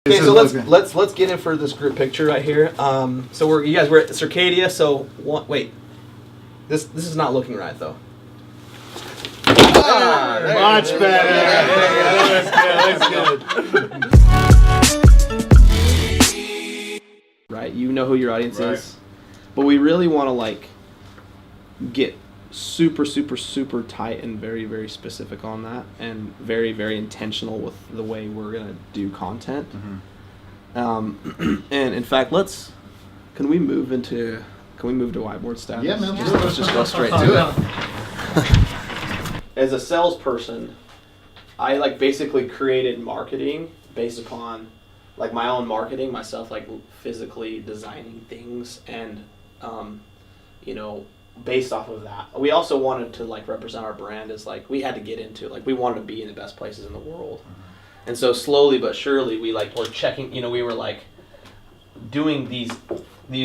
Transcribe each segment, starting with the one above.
Okay, so let's get in for this group picture right here. So we're at Circadia. So wait, this is not looking right though. Much better. That's good. Right, you know who your audience is, but we really want to like get super tight and very, very specific on that, and very, very intentional with the way we're gonna do content. And in fact, can we move to whiteboard status? Yeah, man. Let's just go straight to it. As a salesperson, I like basically created marketing based upon like my own marketing myself, like physically designing things, and based off of that, we also wanted to like represent our brand as like we had to get into like we wanted to be in the best places in the world. And so slowly but surely we like were checking, we were like doing these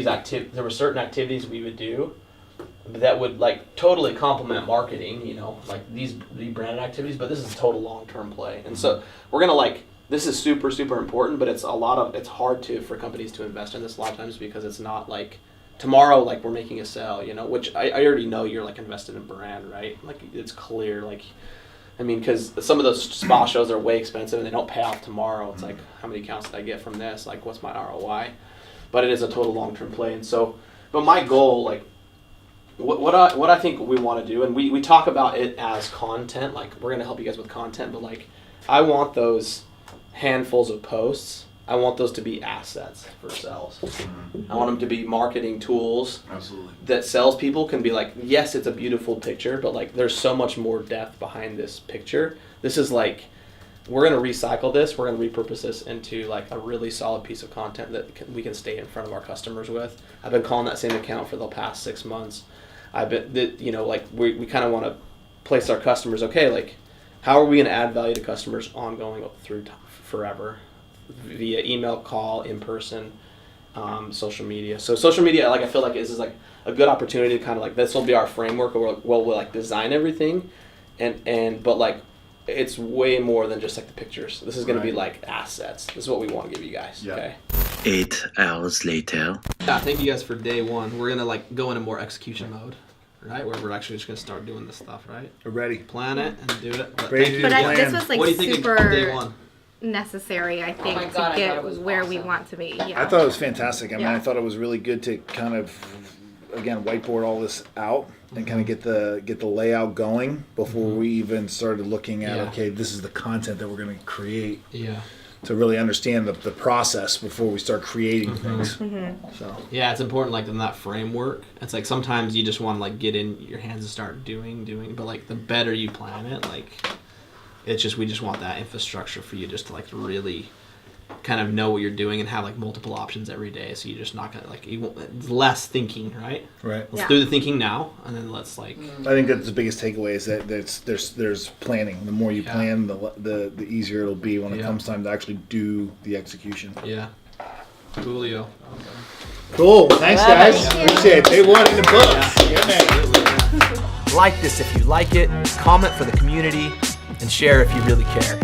activities. There were certain activities we would do that would like totally complement marketing, like these branded activities, but this is a total long-term play. And so we're going to like, this is super important, but it's hard for companies to invest in this a lot of times because it's not like tomorrow, like we're making a sale, which I already know you're like invested in brand, right? Like it's clear, like, I mean, because some of those spa shows are way expensive and they don't pay off tomorrow. It's like, how many accounts did I get from this? Like, what's my ROI? But it is a total long-term play. And so, but my goal, like, what I think we want to do, and we talk about it as content, like we're going to help you guys with content, but like, I want those handfuls of posts, I want those to be assets for sales. I want them to be marketing tools. Absolutely. That salespeople can be like, yes, it's a beautiful picture, but like there's so much more depth behind this picture. This is like, we're going to recycle this. We're going to repurpose this into like a really solid piece of content that we can stay in front of our customers with. I've been calling that same account for the past 6 months. We kind of want to place our customers, okay, like how are we going to add value to customers ongoing through forever? Via email, call, in person, social media. So social media, like I feel like this is like a good opportunity to kind of like, this will be our framework where we'll like design everything, but like it's way more than just like the pictures. This is going to be like assets. This is what we want to give you guys. Yep. Okay. 8 hours later. Yeah, thank you guys for day one. We're going to like go into more execution mode. Right, where we're actually just gonna start doing this stuff. Right, we're ready. Plan it and do it. But this was like what do you think super of day one? Necessary, I think, to get where we want to be. Yeah. I thought it was fantastic. I mean, I thought it was really good to kind of, again, whiteboard all this out and kind of get the layout going before we even started looking at, okay, this is the content that we're going to create. Yeah. To really understand the process before we start creating things. So yeah, it's important like in that framework. It's like sometimes you just want to like get in your hands and start doing, but like the better you plan it, like it's just we just want that infrastructure for you just to like really kind of know what you're doing and have like multiple options every day. So you're just not gonna like it's less thinking, right? Right. Let's do the thinking now, and then let's like. I think that's the biggest takeaway is that there's planning. The more you plan, the easier it'll be when it comes time to actually do the execution. Yeah. Coolio. Cool. Thanks, guys. Appreciate it. Day one in the books. Yeah, man. Like this if you like it, comment for the community, and share if you really care.